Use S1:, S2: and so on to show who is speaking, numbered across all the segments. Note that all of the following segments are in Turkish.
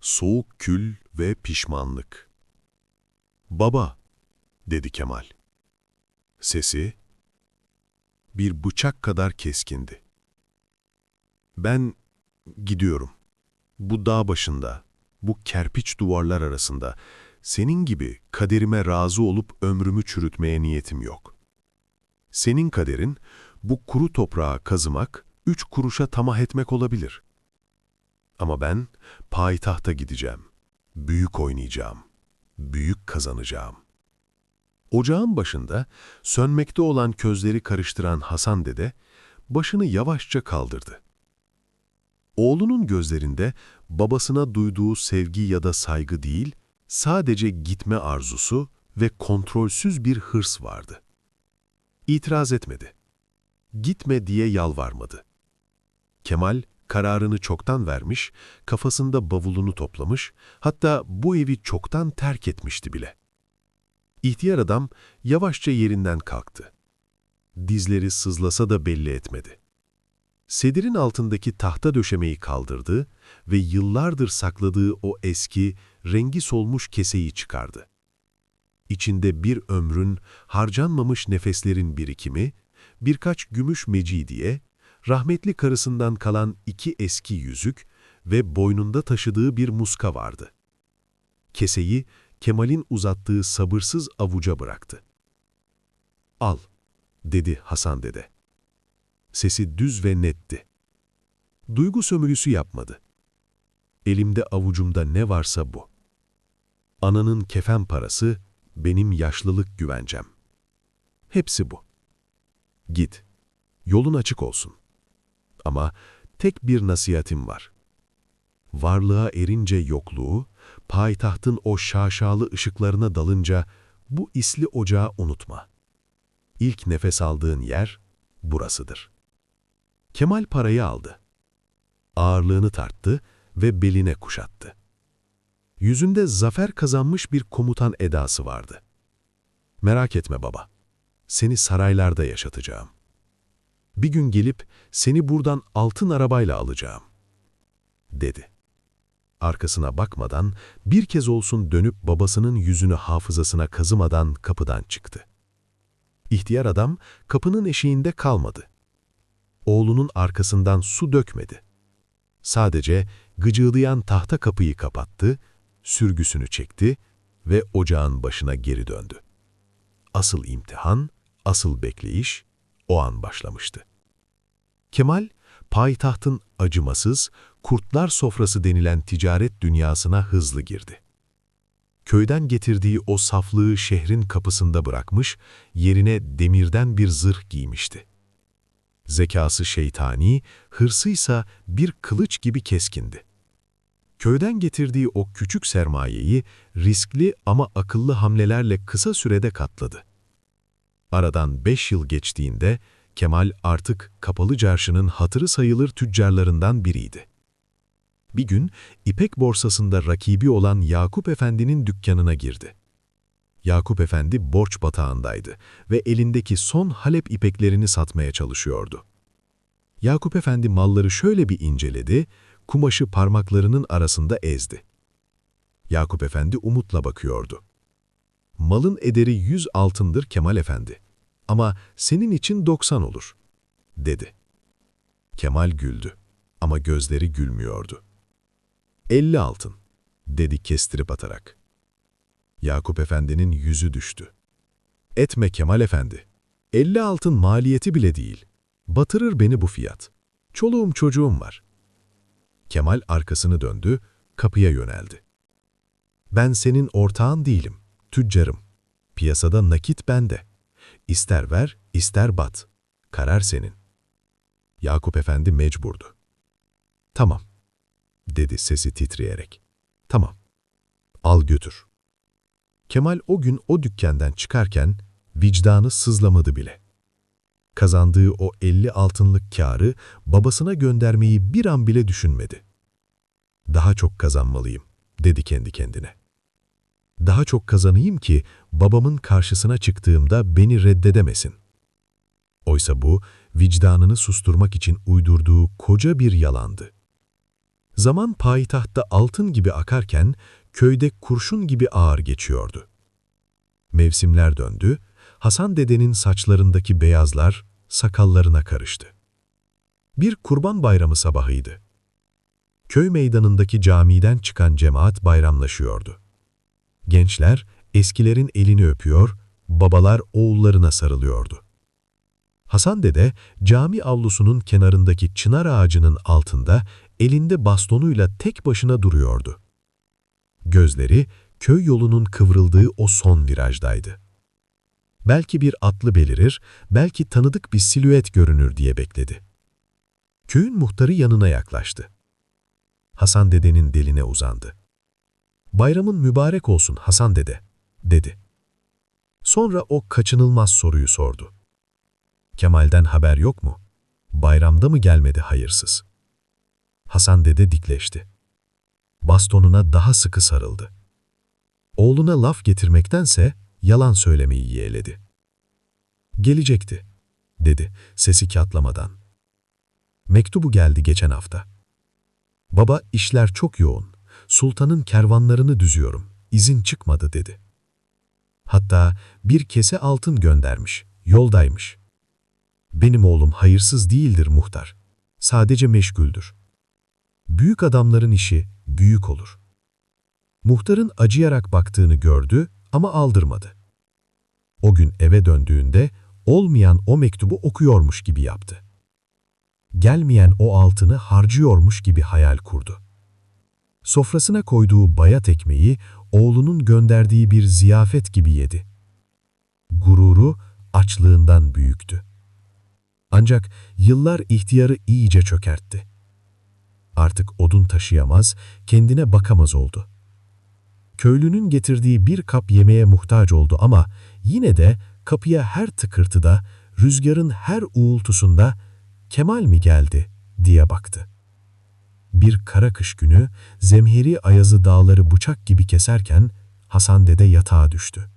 S1: soğuk kül ve pişmanlık. "Baba," dedi Kemal. Sesi bir bıçak kadar keskindi. "Ben gidiyorum. Bu dağ başında, bu kerpiç duvarlar arasında, senin gibi kaderime razı olup ömrümü çürütmeye niyetim yok. Senin kaderin, bu kuru toprağa kazımak, 3 kuruşa tamah etmek olabilir. Ama ben payitahta gideceğim. Büyük oynayacağım. Büyük kazanacağım." Ocağın başında sönmekte olan közleri karıştıran Hasan dede başını yavaşça kaldırdı. Oğlunun gözlerinde babasına duyduğu sevgi ya da saygı değil, sadece gitme arzusu ve kontrolsüz bir hırs vardı. İtiraz etmedi. Gitme diye yalvarmadı. Kemal kararını çoktan vermiş, kafasında bavulunu toplamış, hatta bu evi çoktan terk etmişti bile. İhtiyar adam yavaşça yerinden kalktı. Dizleri sızlasa da belli etmedi. Sedirin altındaki tahta döşemeyi kaldırdı ve yıllardır sakladığı o eski, rengi solmuş keseyi çıkardı. İçinde bir ömrün, harcanmamış nefeslerin birikimi, birkaç gümüş mecidiye, rahmetli karısından kalan 2 eski yüzük ve boynunda taşıdığı bir muska vardı. Keseyi Kemal'in uzattığı sabırsız avuca bıraktı. "Al," dedi Hasan dede. Sesi düz ve netti. Duygu sömürüsü yapmadı. "Elimde avucumda ne varsa bu. Ananın kefen parası, benim yaşlılık güvencem. Hepsi bu. Git, yolun açık olsun. Ama tek bir nasihatim var. Varlığa erince yokluğu, payitahtın o şaşalı ışıklarına dalınca bu isli ocağı unutma. İlk nefes aldığın yer burasıdır." Kemal parayı aldı. Ağırlığını tarttı ve beline kuşattı. Yüzünde zafer kazanmış bir komutan edası vardı. "Merak etme baba, seni saraylarda yaşatacağım. Bir gün gelip seni buradan altın arabayla alacağım," dedi. Arkasına bakmadan, bir kez olsun dönüp babasının yüzünü hafızasına kazımadan kapıdan çıktı. İhtiyar adam kapının eşiğinde kalmadı. Oğlunun arkasından su dökmedi. Sadece gıcırdayan tahta kapıyı kapattı, sürgüsünü çekti ve ocağın başına geri döndü. Asıl imtihan, asıl bekleyiş o an başlamıştı. Kemal, payitahtın acımasız, kurtlar sofrası denilen ticaret dünyasına hızlı girdi. Köyden getirdiği o saflığı şehrin kapısında bırakmış, yerine demirden bir zırh giymişti. Zekası şeytani, hırsıysa bir kılıç gibi keskindi. Köyden getirdiği o küçük sermayeyi riskli ama akıllı hamlelerle kısa sürede katladı. Aradan 5 yıl geçtiğinde Kemal artık Kapalı Çarşı'nın hatırı sayılır tüccarlarından biriydi. Bir gün İpek borsasında rakibi olan Yakup Efendi'nin dükkanına girdi. Yakup Efendi borç batağındaydı ve elindeki son Halep ipeklerini satmaya çalışıyordu. Yakup Efendi malları şöyle bir inceledi, kumaşı parmaklarının arasında ezdi. Yakup Efendi umutla bakıyordu. "Malın ederi 100 altındır Kemal Efendi. Ama senin için 90 olur," dedi. Kemal güldü ama gözleri gülmüyordu. "50 altın," dedi kestirip atarak. Yakup Efendi'nin yüzü düştü. "Etme Kemal Efendi. 50 altın maliyeti bile değil. Batırır beni bu fiyat. Çoluğum çocuğum var." Kemal arkasını döndü, kapıya yöneldi. "Ben senin ortağın değilim, tüccarım. Piyasada nakit bende. İster ver, ister bat. Karar senin." Yakup Efendi mecburdu. "Tamam," dedi sesi titreyerek. "Tamam, al götür." Kemal o gün o dükkandan çıkarken vicdanı sızlamadı bile. Kazandığı o 50 altınlık kârı babasına göndermeyi bir an bile düşünmedi. "Daha çok kazanmalıyım," dedi kendi kendine. "Daha çok kazanayım ki babamın karşısına çıktığımda beni reddedemesin." Oysa bu vicdanını susturmak için uydurduğu koca bir yalandı. Zaman payitahtta altın gibi akarken, köyde kurşun gibi ağır geçiyordu. Mevsimler döndü, Hasan dedenin saçlarındaki beyazlar sakallarına karıştı. Bir Kurban Bayramı sabahıydı. Köy meydanındaki camiden çıkan cemaat bayramlaşıyordu. Gençler eskilerin elini öpüyor, babalar oğullarına sarılıyordu. Hasan dede cami avlusunun kenarındaki çınar ağacının altında elinde bastonuyla tek başına duruyordu. Gözleri köy yolunun kıvrıldığı o son virajdaydı. Belki bir atlı belirir, belki tanıdık bir silüet görünür diye bekledi. Köyün muhtarı yanına yaklaştı. Hasan dedenin beline uzandı. "Bayramın mübarek olsun Hasan dede," dedi. Sonra o kaçınılmaz soruyu sordu. "Kemal'den haber yok mu? Bayramda mı gelmedi hayırsız?" Hasan dede dikleşti. Bastonuna daha sıkı sarıldı. Oğluna laf getirmektense yalan söylemeyi yeğledi. "Gelecekti," dedi sesi çatlamadan. "Mektubu geldi geçen hafta. Baba, işler çok yoğun. Sultanın kervanlarını düzüyorum. İzin çıkmadı," dedi. "Hatta bir kese altın göndermiş. Yoldaymış. Benim oğlum hayırsız değildir muhtar. Sadece meşguldür. Büyük adamların işi büyük olur." Muhtarın acıyarak baktığını gördü ama aldırmadı. O gün eve döndüğünde olmayan o mektubu okuyormuş gibi yaptı. Gelmeyen o altını harcıyormuş gibi hayal kurdu. Sofrasına koyduğu bayat ekmeği oğlunun gönderdiği bir ziyafet gibi yedi. Gururu açlığından büyüktü. Ancak yıllar ihtiyarı iyice çökertti. Artık odun taşıyamaz, kendine bakamaz oldu. Köylünün getirdiği bir kap yemeğe muhtaç oldu ama yine de kapıya her tıkırtıda, rüzgarın her uğultusunda "Kemal mi geldi?" diye baktı. Bir kara kış günü zemheri ayazı dağları bıçak gibi keserken Hasan dede yatağa düştü.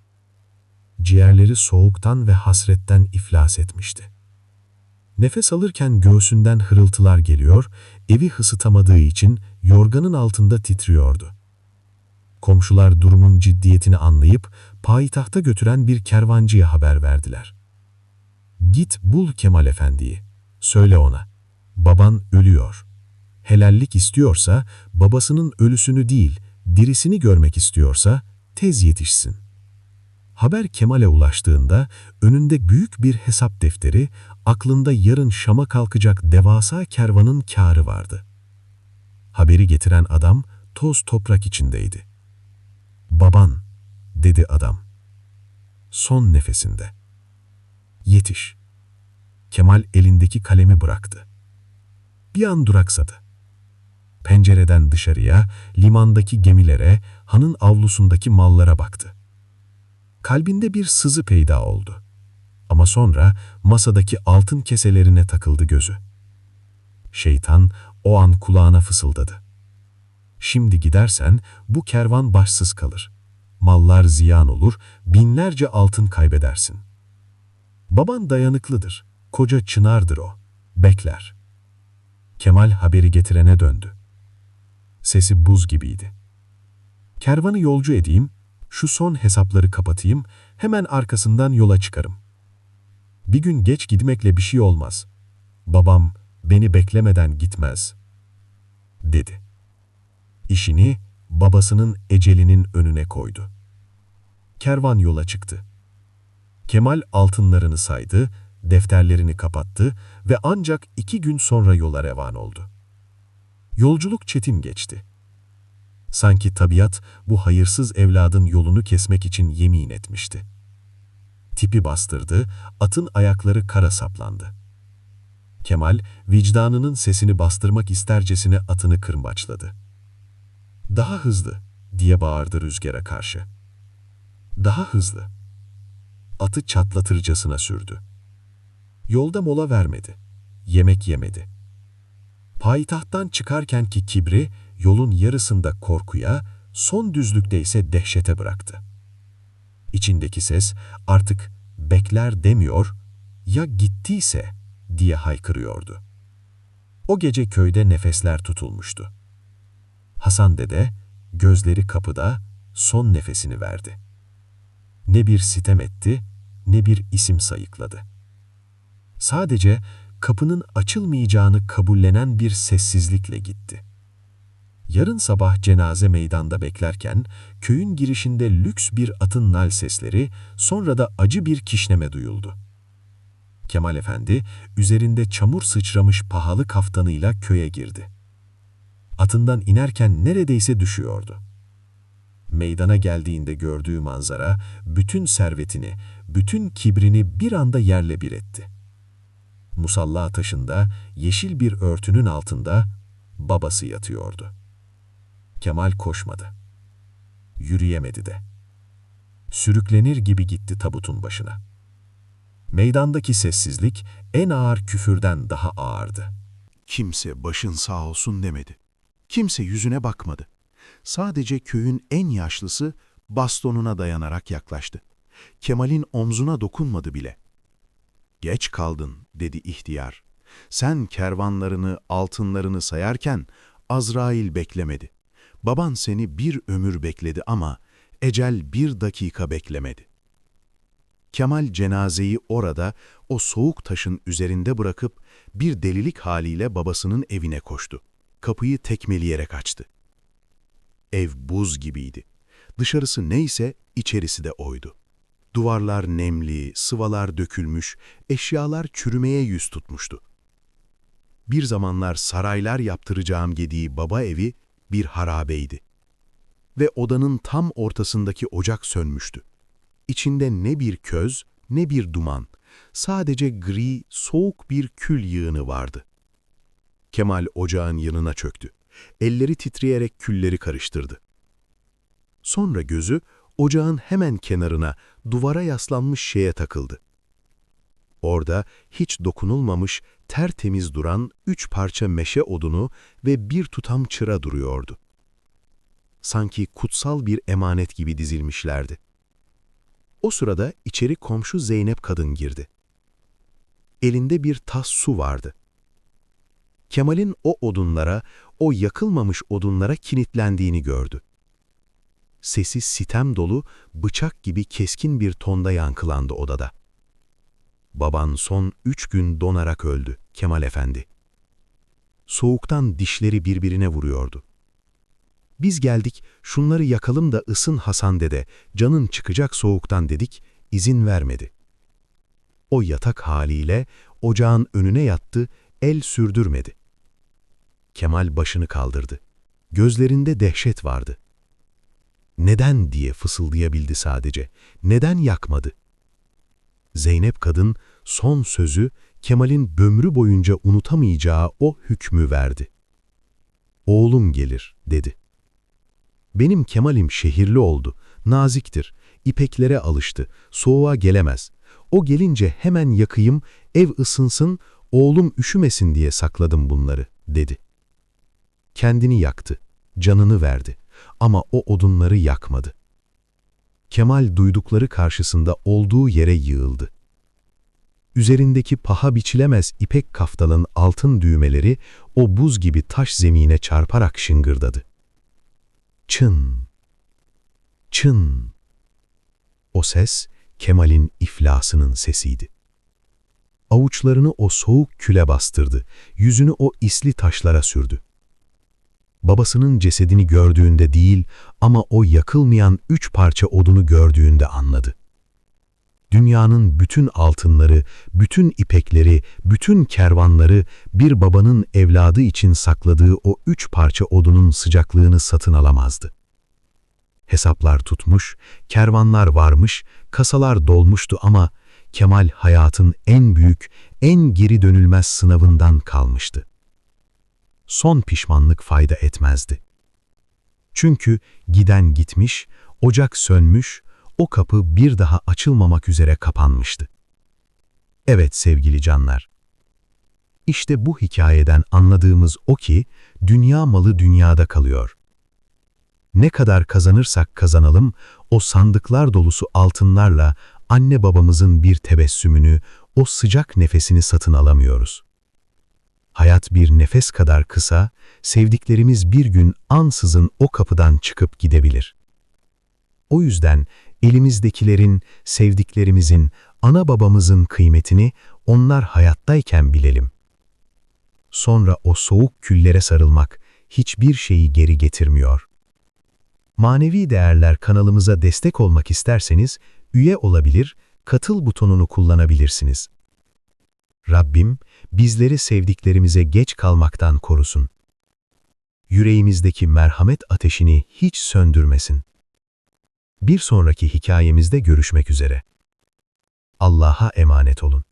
S1: Ciğerleri soğuktan ve hasretten iflas etmişti. Nefes alırken göğsünden hırıltılar geliyor, evi ısıtamadığı için yorganın altında titriyordu. Komşular durumun ciddiyetini anlayıp payitahta götüren bir kervancıya haber verdiler. "Git bul Kemal Efendi'yi. Söyle ona. Baban ölüyor. Helallik istiyorsa, babasının ölüsünü değil, dirisini görmek istiyorsa tez yetişsin." Haber Kemal'e ulaştığında önünde büyük bir hesap defteri, aklında yarın Şam'a kalkacak devasa kervanın kârı vardı. Haberi getiren adam toz toprak içindeydi. "Baban," dedi adam. Son nefesinde. "Yetiş." Kemal elindeki kalemi bıraktı. Bir an duraksadı. Pencereden dışarıya, limandaki gemilere, hanın avlusundaki mallara baktı. Kalbinde bir sızı peyda oldu. Ama sonra masadaki altın keselerine takıldı gözü. Şeytan o an kulağına fısıldadı. "Şimdi gidersen bu kervan başsız kalır. Mallar ziyan olur, binlerce altın kaybedersin. Baban dayanıklıdır, koca çınardır o. Bekler." Kemal haberi getirene döndü. Sesi buz gibiydi. "Kervanı yolcu edeyim, şu son hesapları kapatayım, hemen arkasından yola çıkarım. Bir gün geç gitmekle bir şey olmaz. Babam beni beklemeden gitmez," dedi. İşini babasının ecelinin önüne koydu. Kervan yola çıktı. Kemal altınlarını saydı, defterlerini kapattı ve ancak 2 gün sonra yola revan oldu. Yolculuk çetin geçti. Sanki tabiat bu hayırsız evladın yolunu kesmek için yemin etmişti. Tipi bastırdı, atın ayakları kara saplandı. Kemal, vicdanının sesini bastırmak istercesine atını kırbaçladı. "Daha hızlı," diye bağırdı rüzgara karşı. "Daha hızlı." Atı çatlatırcasına sürdü. Yolda mola vermedi, yemek yemedi. Payitahttan çıkarkenki kibri yolun yarısında korkuya, son düzlükte ise dehşete bıraktı. İçindeki ses artık "bekler" demiyor, "ya gittiyse" diye haykırıyordu. O gece köyde nefesler tutulmuştu.
S2: Hasan dede, gözleri kapıda, son nefesini verdi. Ne bir sitem etti, ne bir isim sayıkladı. Sadece kapının açılmayacağını kabullenen bir sessizlikle gitti. Yarın sabah cenaze meydanda beklerken, köyün girişinde lüks bir atın nal sesleri, sonra da acı bir kişneme duyuldu. Kemal Efendi, üzerinde çamur sıçramış pahalı kaftanıyla köye girdi. Atından inerken neredeyse düşüyordu. Meydana geldiğinde gördüğü manzara, bütün servetini, bütün kibrini bir anda yerle bir etti. Musalla taşında, yeşil bir örtünün altında babası yatıyordu. Kemal koşmadı. Yürüyemedi de. Sürüklenir gibi gitti tabutun başına. Meydandaki sessizlik en ağır küfürden daha ağırdı.
S3: Kimse başın sağ olsun demedi. Kimse yüzüne bakmadı. Sadece köyün en yaşlısı bastonuna dayanarak yaklaştı. Kemal'in omzuna dokunmadı bile. "Geç kaldın," dedi ihtiyar. "Sen kervanlarını, altınlarını sayarken Azrail beklemedi. Baban seni bir ömür bekledi ama ecel bir dakika beklemedi." Kemal cenazeyi orada, o soğuk taşın üzerinde bırakıp bir delilik haliyle babasının evine koştu. Kapıyı tekmeleyerek açtı. Ev buz gibiydi. Dışarısı neyse içerisi de oydu. Duvarlar nemli, sıvalar dökülmüş, eşyalar çürümeye yüz tutmuştu. Bir zamanlar saraylar yaptıracağım dediği baba evi bir harabeydi. Ve odanın tam ortasındaki ocak sönmüştü. İçinde ne bir köz, ne bir duman, sadece gri, soğuk bir kül yığını vardı. Kemal ocağın yanına çöktü. Elleri titreyerek külleri karıştırdı. Sonra gözü ocağın hemen kenarına, duvara yaslanmış şeye takıldı. Orada hiç dokunulmamış, tertemiz duran 3 parça meşe odunu ve bir tutam çıra duruyordu. Sanki kutsal bir emanet gibi dizilmişlerdi. O sırada içeri komşu Zeynep kadın girdi. Elinde bir tas su vardı. Kemal'in o odunlara, o yakılmamış odunlara kilitlendiğini gördü. Sesi sitem dolu, bıçak gibi keskin bir tonda yankılandı odada. "Baban son 3 gün donarak öldü, Kemal Efendi." Soğuktan dişleri birbirine vuruyordu. "Biz geldik, şunları yakalım da ısın Hasan dede, canın çıkacak soğuktan," dedik, izin vermedi. O yatak haliyle ocağın önüne yattı, el sürdürmedi. Kemal başını kaldırdı. Gözlerinde dehşet vardı. "Neden?" diye fısıldayabildi sadece. "Neden yakmadı?" Zeynep kadın son sözü Kemal'in bömrü boyunca unutamayacağı o hükmü verdi. "Oğlum gelir," dedi. "Benim Kemal'im şehirli oldu, naziktir, ipeklere alıştı, soğuğa gelemez. O gelince hemen yakayım, ev ısınsın, oğlum üşümesin diye sakladım bunları," dedi. Kendini yaktı, canını verdi ama o odunları yakmadı. Kemal duydukları karşısında olduğu yere yığıldı. Üzerindeki paha biçilemez ipek kaftalın altın düğmeleri o buz gibi taş zemine çarparak şıngırdadı. Çın, çın. O ses Kemal'in iflasının sesiydi. Avuçlarını o soğuk küle bastırdı, yüzünü o isli taşlara sürdü. Babasının cesedini gördüğünde değil ama o yakılmayan 3 parça odunu gördüğünde anladı. Dünyanın bütün altınları, bütün ipekleri, bütün kervanları bir babanın evladı için sakladığı o 3 parça odunun sıcaklığını satın alamazdı. Hesaplar tutmuş, kervanlar varmış, kasalar dolmuştu ama Kemal hayatın en büyük, en geri dönülmez sınavından kalmıştı. Son pişmanlık fayda etmezdi. Çünkü giden gitmiş, ocak sönmüş, o kapı bir daha açılmamak üzere kapanmıştı. Evet sevgili canlar. İşte bu hikayeden anladığımız o ki, dünya malı dünyada kalıyor. Ne kadar kazanırsak kazanalım, o sandıklar dolusu altınlarla anne babamızın bir tebessümünü, o sıcak nefesini satın alamıyoruz. Hayat bir nefes kadar kısa,
S1: sevdiklerimiz bir gün ansızın o kapıdan çıkıp gidebilir. O yüzden elimizdekilerin, sevdiklerimizin, ana babamızın kıymetini onlar hayattayken bilelim. Sonra o soğuk küllere sarılmak hiçbir şeyi geri getirmiyor. Manevi Değerler kanalımıza destek olmak isterseniz üye olabilir, katıl butonunu kullanabilirsiniz. Rabbim bizleri sevdiklerimize geç kalmaktan korusun. Yüreğimizdeki merhamet ateşini hiç söndürmesin. Bir sonraki hikayemizde görüşmek üzere. Allah'a emanet olun.